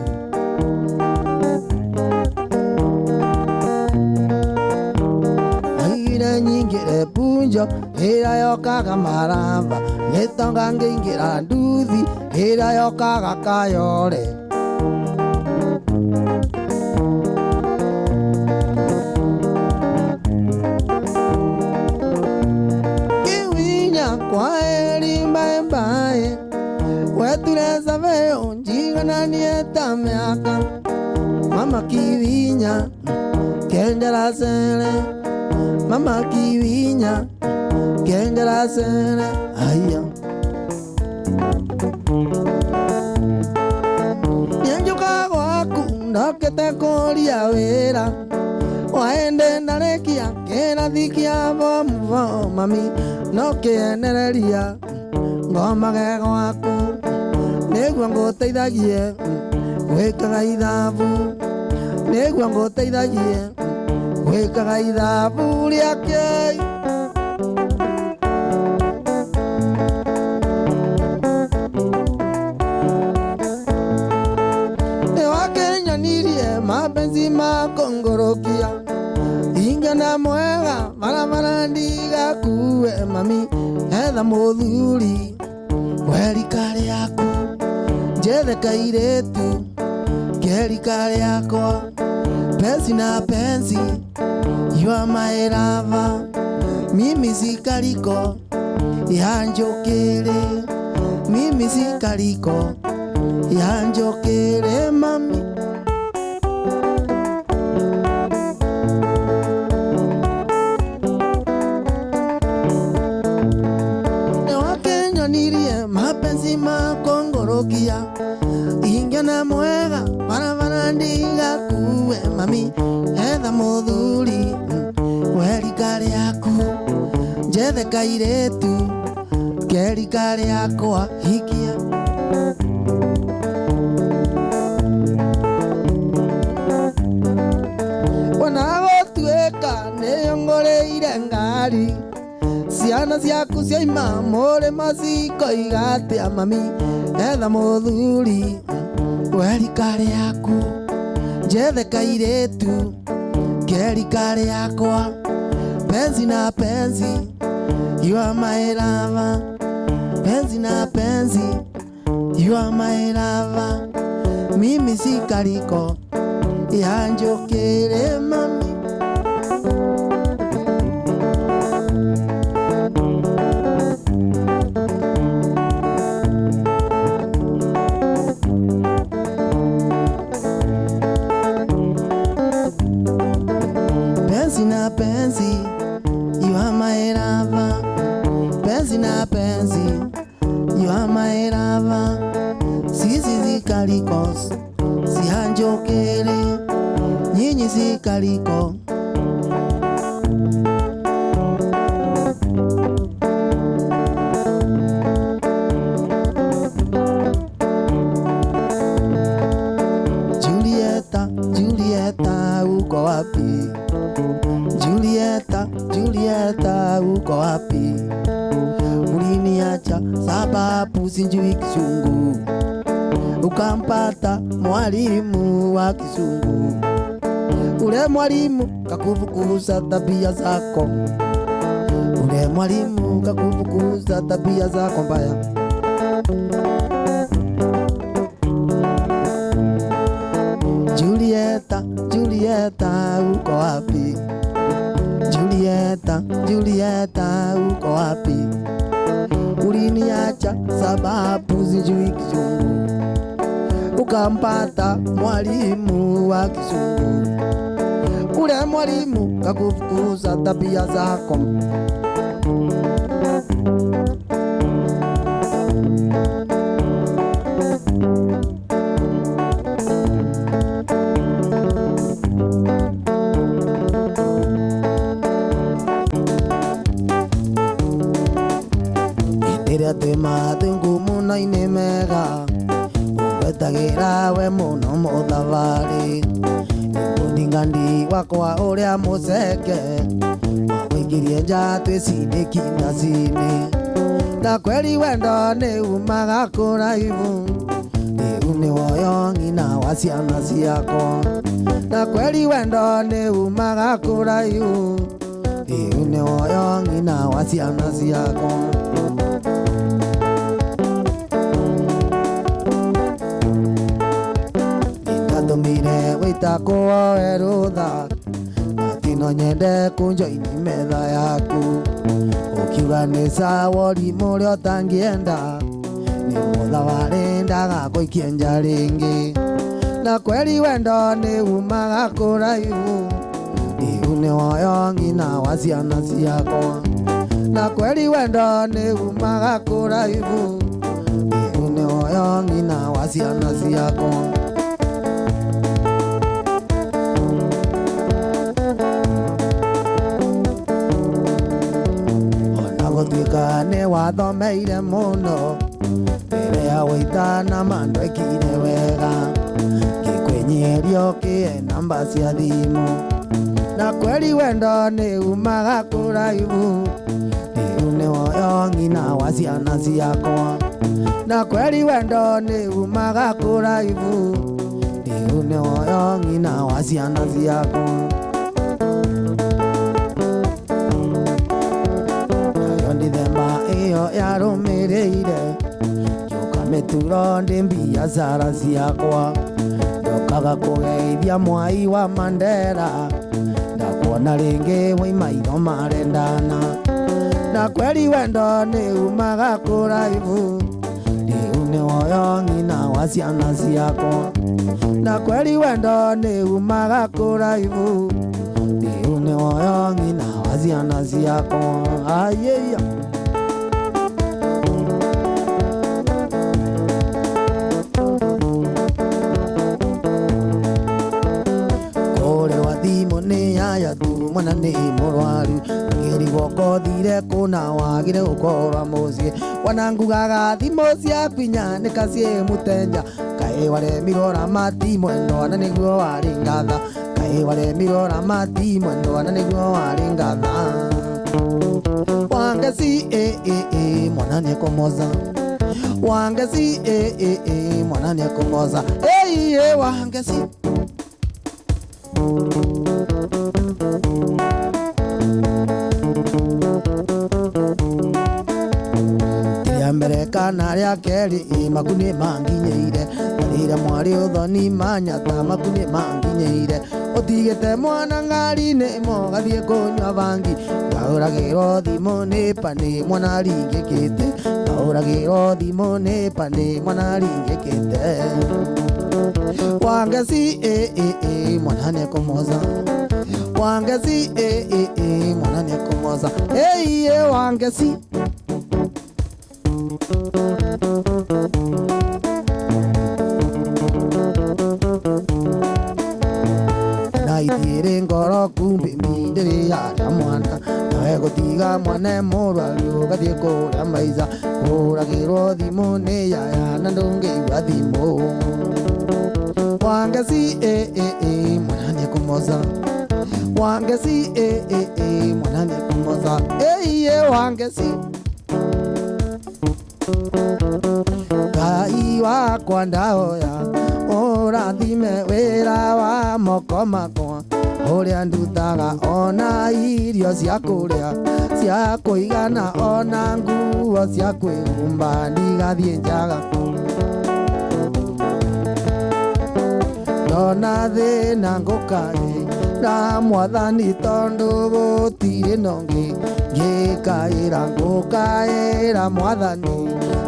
Aire nyingire punjo Ira yokaga maramba Ngetonga ngingira nduthi Ira yokaga kayore Kwaeri mbae mbae Wetureza veo njigana nieta meaka Mama kivinya Kendera sere Mama kivinya Kendera sere Aya Nyenjuka waku Ndokete koria wera Waende narekia Kena thikia vomu mami Nokienereria ngoma gego waku niguo nguteithagie gwikaga ithabu niguo nguteithagie gwikaga ithabu riake niwakenyonirie mapenzi makongorokia ingana mwega barabara ndigakue mami etha muthuri werikari yaku njethe kairetu kerikari yakwa pensi na pensi you are my lover mimi sikariko yanjokere mimi sikariko yanjokere mami mapenzi makongorokia ingana mwega barabara ndigakue mami etha muthuri werikari yaku njethe kairetu kerikari yakwa hikia wanagotuika niyongoreire ngari Ciana ciaku ciaima murima cikoiga atia mami etha muthuri werikari yaku njethe kairetu kerikari yakwa penzi na penzi you are my lover penzi na penzi you are my lover mimi sikariko yanjokere mami penzi you are my lover penzi na penzi you are my lover sisi zikalikos sihanjokere nyinyi zikaliko Julieta Julieta uko wapi Julieta, Julieta uko wapi? Uliniacha sababu sijui Kisungu, ukampata mwalimu wa Kisungu. Ule mwalimu kakufukuza tabia zako, ule mwalimu kakufukuza tabia zako mbaya. Julieta, Julieta uko wapi? Julieta, Julieta uko wapi? Uliniacha sababu sijui Kisungu, ukampata mwalimu wa Kisungu. Ule mwalimu kakufukuza tabia zako. Tema tengu muna inemega Ubetagira we muno muthavari Ndingandi wakwa uria museke Tugirie nja twĩcindĩki ndaci-inĩ, na kweli wendo nĩ umaga kũraihu, rĩu nĩ woyo ng'ina wa ciana ciakwa. Na kweli wendo nĩ umaga kũraihu, rĩu nĩ woyo ng'ina wa ciana ciakwa. Nĩndatũmire wĩita kũwoe rũtha, no nyende kunjoini metha yaku, ukiuga nĩ sawa ũrimũ ũrĩa ũtangĩenda, nĩ mũtha warendaga gũikia nja rĩngĩ. Na kweli wendo nĩ umaga kũraihu, rĩu nĩ woyo ng'ina wa ciana ciakwa. Na kweli wendo nĩ umaga kũraihu, rĩu nĩ woyo ng'ina wa ciana ciakwa. Gũtuĩka nĩ wathomeire mũno, mbere ya wĩita na mandũ ekire wega, ngĩkwĩnyihĩria ũkĩhe namba cia thimũ. Na kweli wendo nĩ umaga kũraihu, rĩu nĩ woyo ng'ina wa ciana ciakwa. Na kweli wendo nĩ umaga kũraihu, rĩu nĩ woyo ng'ina wa ciana ciakwa. Ndithemba ĩyo yarũmĩrĩire, njoka mĩturo ndĩ mbiacara ciakwa, ndokaga kũgeithia Mwai wa Mandera, ndakuona rĩngĩ wĩ maitho marendana. Na kweli wendo nĩ umaga kũraihu, rĩu nĩ woyo ng'ina wa ciana ciakwa. Na kweli wendo nĩ umaga kũraihu, rĩu nĩ woyo ng'ina wa ciana ciakwa. Ayeya kũrĩ wa thimũ nĩ yaya tu, mwana nĩ mũrwaru, ngĩrigwo ngothire kũna wagire gũkorwa mũciĩ. Wanangugaga thimũ ciaku inyanĩka ciĩ mũtenja, kaĩ waremirwo ramati mwena na nĩguo warĩ ngatha, kaĩ waremirwo ramati mwena na nĩguo warĩ ngatha. Wangeci mwana nĩekũmoza, wangeci mwana nĩekũmoza, wangeci. Rĩa mbere kana rĩa kerĩ maku nĩ manginyĩire, rĩrĩa mwarĩ ũthoni manyata maku nĩ manginyĩire. Ũtigĩte mwana ngari-inĩ ĩmo gathiĩ kũnyua bangi, ngaũragĩrwo thimũ nĩ pani mwana ringĩkĩte, ngaũragĩrwo thimũ nĩ pani mwana ringĩkĩte. Wangeci mwana nĩekũmoza, wangeci mwana nĩekũmoza, wangeci. Naithiĩrĩ ngoro kumbe mindĩrĩ yarĩa mwana, nawe gũtiga mwana mũrwaru ũgathiĩ kũrĩa maica, kũragĩrwo thimũ nĩ yaya na ndũngĩigua thimũ. Wangeci mwana nĩekũmoza, wangeci mwana nĩekũmoza, wangeci. Ngai wakwa ndahoya ũrathime wĩra wa moko makwa, ũrĩa ndutaga ona irio cia kũrĩa cia kũigana, ona nguo cia kwĩhumba ndigathiĩ njaga. Ndona thĩna ngũkaĩra Mwathani tondũ gũtirĩ na ũngĩ, ngĩkaĩra ngũkaĩra Mwathani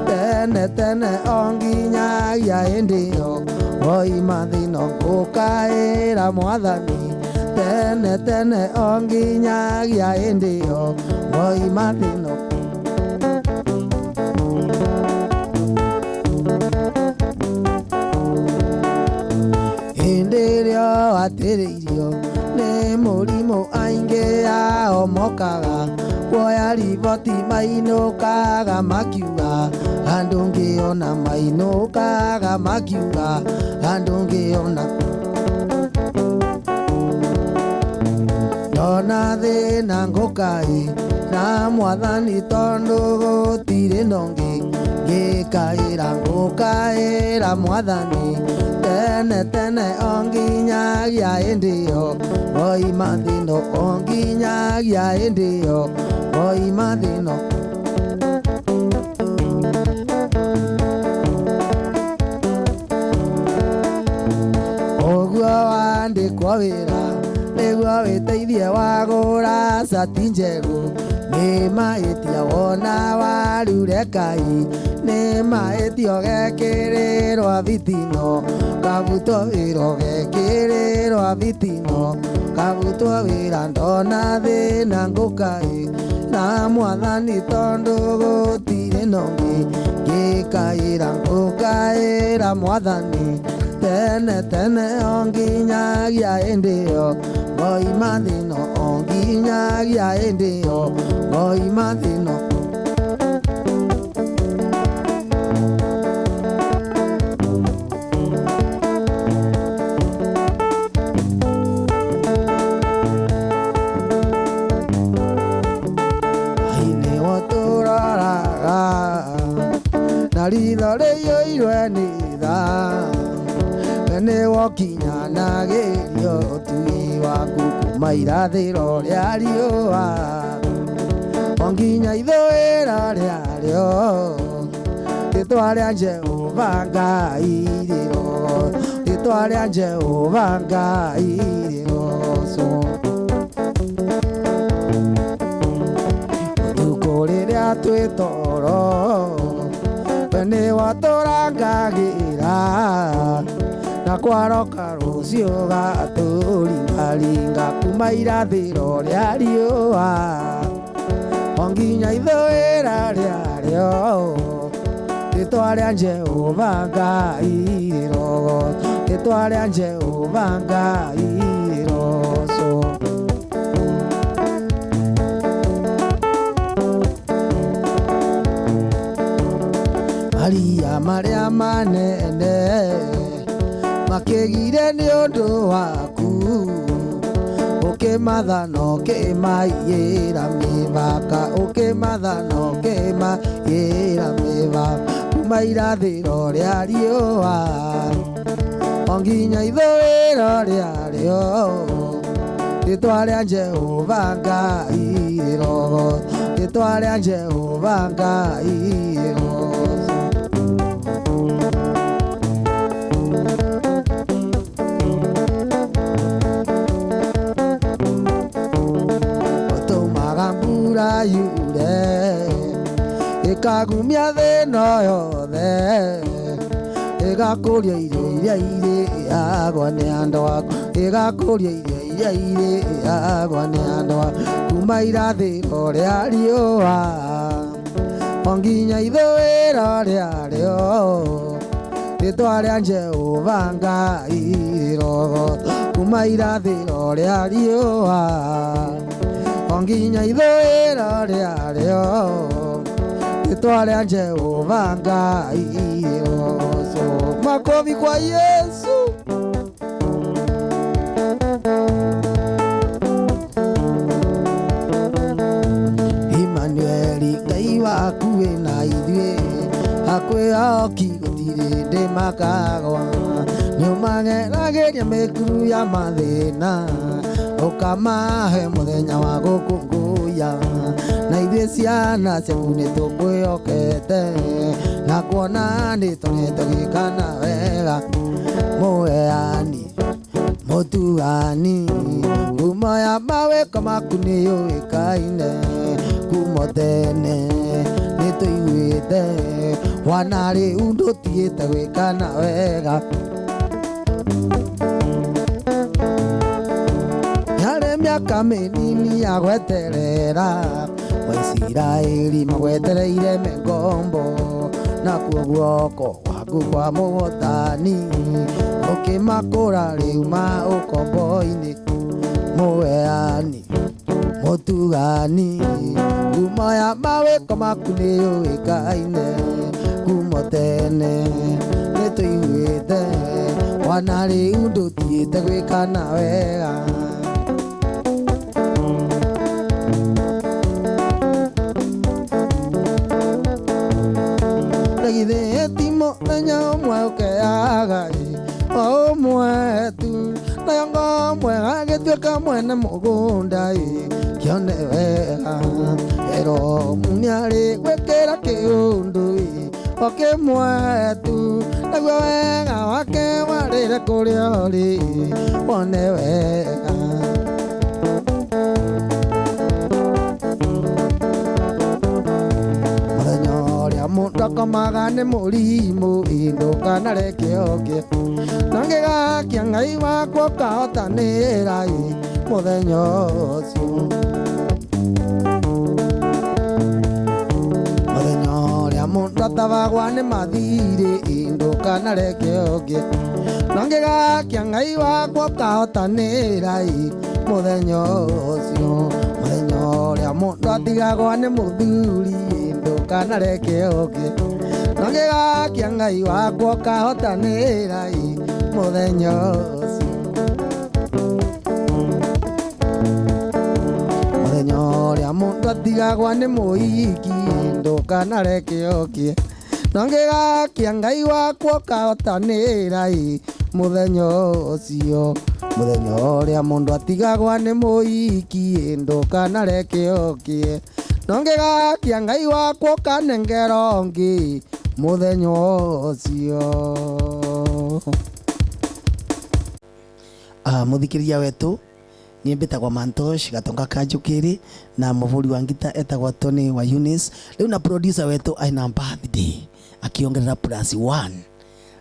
tene tene o nginyagia hĩndĩ ĩyo woima thĩna. Ngũkaĩra Mwathani tene tene o nginyagia hĩndĩ ĩyo woima thĩna. Hĩndĩ ĩrĩa watĩrĩirio nĩ mũrimũ aingĩ ahomokaga, kuoya riboti mainũkaga makiuga andũ ngĩona, mainũkaga makiuga andũ ngĩona. ndona thĩna ngũkaĩ na Mwathani tondũ gũtirĩ ndongi ngĩkaĩra ngũkaĩra Mwathani tene tene onginyagia hĩndĩ ĩyo oima thĩno onginyagia hĩndĩ ĩyo oima thĩno ũguo wandĩkwo wĩra nĩguo wĩteithie wagũra cati njerũ nĩ mahĩtia wona warure Ngai nĩ mahĩtia ũgekĩrĩrwo thitino kabutwo wĩra ũgekĩrĩrwo thitino kabutwo wĩra ndona thĩna ngũkaĩ na Mwathani tondũ gũtirĩ ndongi ngĩkaĩra ngũkaĩra Mwathani tene tene onginyagia hĩndĩ ĩyo oima thĩno onginyagia hĩndĩ ĩyo oima thĩno na ritho rĩiyũirwe nĩ tha nĩ wokinyanagĩrio ũtui waku kuma irathĩro rĩa riũa onginya ithũĩro rĩarĩo rĩtwa rĩa Jehova Ngai rĩrogo rĩtwa rĩa Jehova Ngai rĩroco ũtukũ rĩrĩa twĩ toro we nĩ watũrangagĩra na kwaroka rũciũ gatũringaringa kuma irathĩro rĩa riũa onginya ithũĩra rĩarĩo rĩtwa rĩa Jehova Ngai rĩrogo rĩtwa rĩa Jehova Ngai rĩroco maria marĩa manene makĩgire nĩ ũndũ waku ũkĩmatha na ũkĩmaiyĩra mĩthaka ũkĩmatha na ũkĩmaiyĩra mĩthaka kuma irathĩro rĩa riũa onginya ithũĩro rĩarĩo rĩtwa rĩa Jehova Ngai rĩrogo rĩtwa rĩa Jehova Ngai rĩrogo yure ĩkagumia thĩna yothe ĩgakũria irio iria irĩagwo nĩ andũ aku ĩgakũria irio iria irĩagwo nĩ andũ aku kuma irathĩro rĩa riũa onginya ithũĩro rĩarĩo rĩtwa rĩa Jehova Ngai rĩrogo kuma irathĩro rĩa riũa onginya ithũĩro rĩarĩo rĩtwa rĩa Jehova Ngai rĩroco makobi kwa Yesu Emmanueli Ngai waku wĩna ithuĩ akwĩhoki gũtirĩ ndĩmakagwa nĩũmageragĩria mĩkuru ya mathĩna ũkamahe mũthenya wa gũkũngũya na ithuĩ ciana ciaku nĩtũkwĩhokete na kuona nĩtũgĩkana wega mũheani mũtuani ngumo ya mawĩko maku nĩyũĩkaine kuma tene nĩtũiguĩte wana rĩu ndũtigĩte gwĩkana wega miaka mĩnini ya gweterera Waisiraeli magwetereire mĩgombo nakuo guoko waku kwa mũhotani ũkĩmakũra rĩu ũkombo-inĩ mũheani mũtugani ngumo ya mawĩko maku nĩyũĩkaine kuma tene nĩtũiguĩte wana rĩu ndũtigĩte gwĩkana wega Regithe timo thenya umwe ukeaga o umwe tu na yongo mwega gĩtuĩka mwene mũgũnda kĩone wega ero mũniarĩ gwĩkĩra kĩũndũ o kĩmwe tu naguo wega wake warĩre kũrĩa ũrĩ wone wega. Mũthenya ũrĩa mũndũ akomaga nĩ mũrimũ ndũkanareke oke na ngĩgakia Ngai wakwa ũkahotanĩra mũthenya ũcio. Mũthenya ũrĩa mũndũ atabagwa nĩ mathirĩ ndũkanareke oke na ngĩgakia Ngai wakwa ũkahotanĩra mũthenya ũcio. Mũthenya ũrĩa mũndũ atigagwa nĩ mũthuri ndũkanareke oke na ngĩgakia Ngai wakwa ũkahotanĩra mũthenya ũcio. Mũthenya ũrĩa mũndũ atigagwa nĩ mũhiki ndũkanareke oke na ngĩgakia Ngai wakwa ũkahotanĩra mũthenya ũcio. Mũthenya ũrĩa mũndũ atigagwa nĩ mũhiki ndũkanareke oke na ngĩgakia Ngai wakwa ũkanengera ũngĩ mũthenya ũcio. Mũthikĩria wetu niĩ mbĩtagwo Mantosh Gatonga Kanjũkĩrĩ na mũhũri wa ngita etagwo Tony wa Eunice. Rĩu na producer wetu aina birthday akiongerera +1.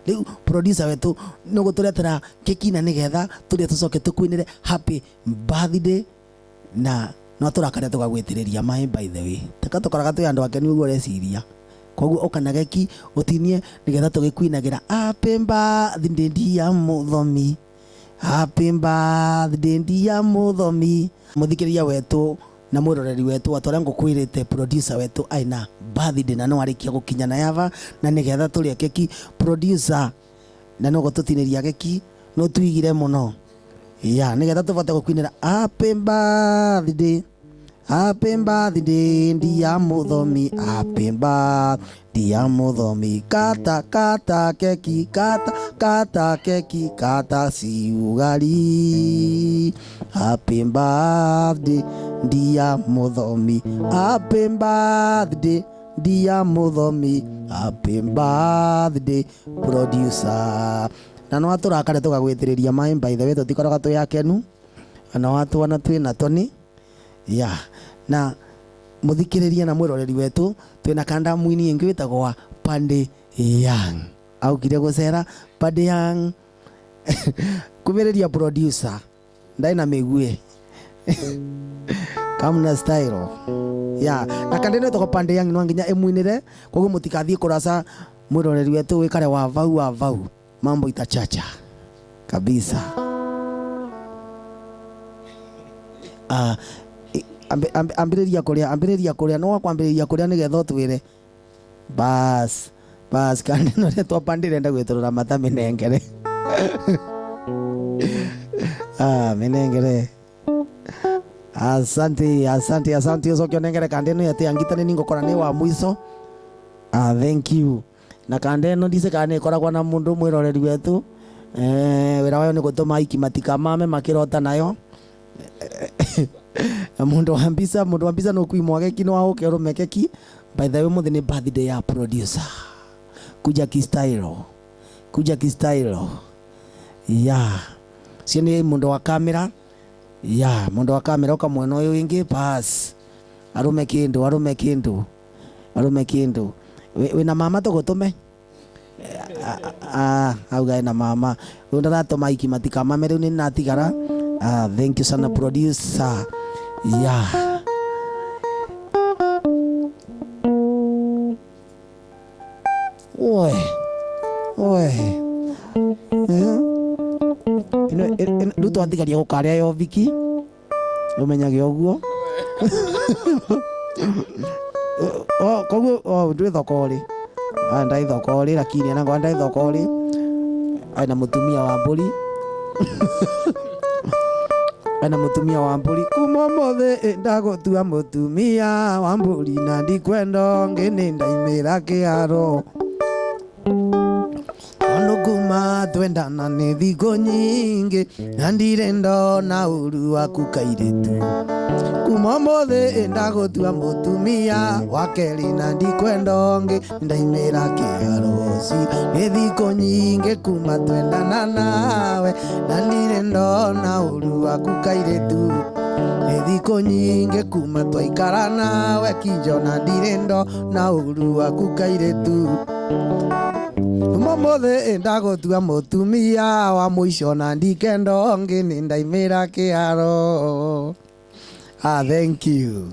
Rĩu producer wetu nĩ gũtũretera keki na nĩgetha tũrĩa tũcoke tũkwinĩre happy birthday na no tũrakarĩa tũgagwĩtĩrĩria mai by the way taka tũkoraga twĩ andũ ake nĩguo ũreciria koguo ũkana geki ũtinie nĩgetha tũgĩkwinagĩra happy birthday ndia mũthomi happy birthday ndia mũthomi. Mũthikĩria wetu na mwĩroreri wetu atwarĩa ngũkwĩrĩte producer wetu aina birthday na no arĩkia gũkinya na yava na nĩgetha tũrĩa keki producer na no gũtũtinĩria keki no tuigire mũno nĩgetha tũbate gũkwinĩra happy birthday ndia mũthomi happy birthday ya mũthomi. Kata keki kata keki kata ciugari happy birthday ndia mũthomi happy birthday ndia mũthomi happy birthday producer. Na no atũrakare tũgagwĩtĩrĩria mai by the way tũtikoraga twĩ akenu na watwana twĩna Tony na mũthikĩrĩria na mwĩroreri wetu twĩna kanda mwini ĩngĩ wĩtagwo Pande Young aukire gũcera Pande Young kumĩrĩria producer ndai na mĩgue kamna style na kanda ĩno ĩtagwo Pande Young no nginya ĩmwinĩre koguo mũtikathiĩ kũraca mwĩroreri wetu wĩkare wa vau mambo itachacha kabisa. Ambĩrĩria kũrĩa no wakwambĩrĩria kũrĩa nĩgetha ũtwĩre bas kandi ĩno rĩa twapandire enda gwĩtũrũra mata mĩnengere mĩnengere. Asante ũcokio nengere kandi ĩno yatĩ angitane ningũkora nĩ wa mũico. Thank you. Na kanda ĩno ndicĩkaga nĩ ĩkoragwo na mũndũ mwĩroreri wetu wĩra wayo nĩ gũtũma aiki matikamame makĩrota nayo. Mundu wa mbisa no kuimwa keki no aũke ũrũme keki by the way mũthĩ nĩ birthday ya producer kuja kistyle cio nĩ mũndũ wa kamera ũka mwena ũyũ wĩngĩ pass arũme kĩndũ wĩna mama tũgũtũme auga ena mama rĩu ndaratũma aiki matikamame rĩu nĩ natigara. Thank you sana producer. Rĩu twatigaria gũkarĩa yo Viki ũmenyage ũguo koguo ndwĩ thoko-rĩ ndai thoko-rĩ lakini anago ndai thoko-rĩ aina mũtumia wa mbũri ana mutumia wa mbũri kuma mothe ndagũtua mutumia wa mbũri na ndikwenda ngĩnĩ ndaimĩra kĩharo kuma twendana nĩ thikũ nyingĩ na ndirĩ ndona ũru waku kairĩtu kuma ũmũthĩ ndagũtua mũtumia wa kerĩ na ndikwenda ũngĩ ndaimĩra kĩharoci nĩ thikũ nyingĩ kuma twendana nawe na ndirĩ ndona ũru waku kairĩtu nĩ thikũ nyingĩ kuma twaikara nawe Kinjo na ndirĩ ndona ũru waku kairĩtu ũmũthĩ ndagũtua mũtumia wa mũico na ndikenda ũngĩ nĩ ndaimĩra kĩharo. Thank you.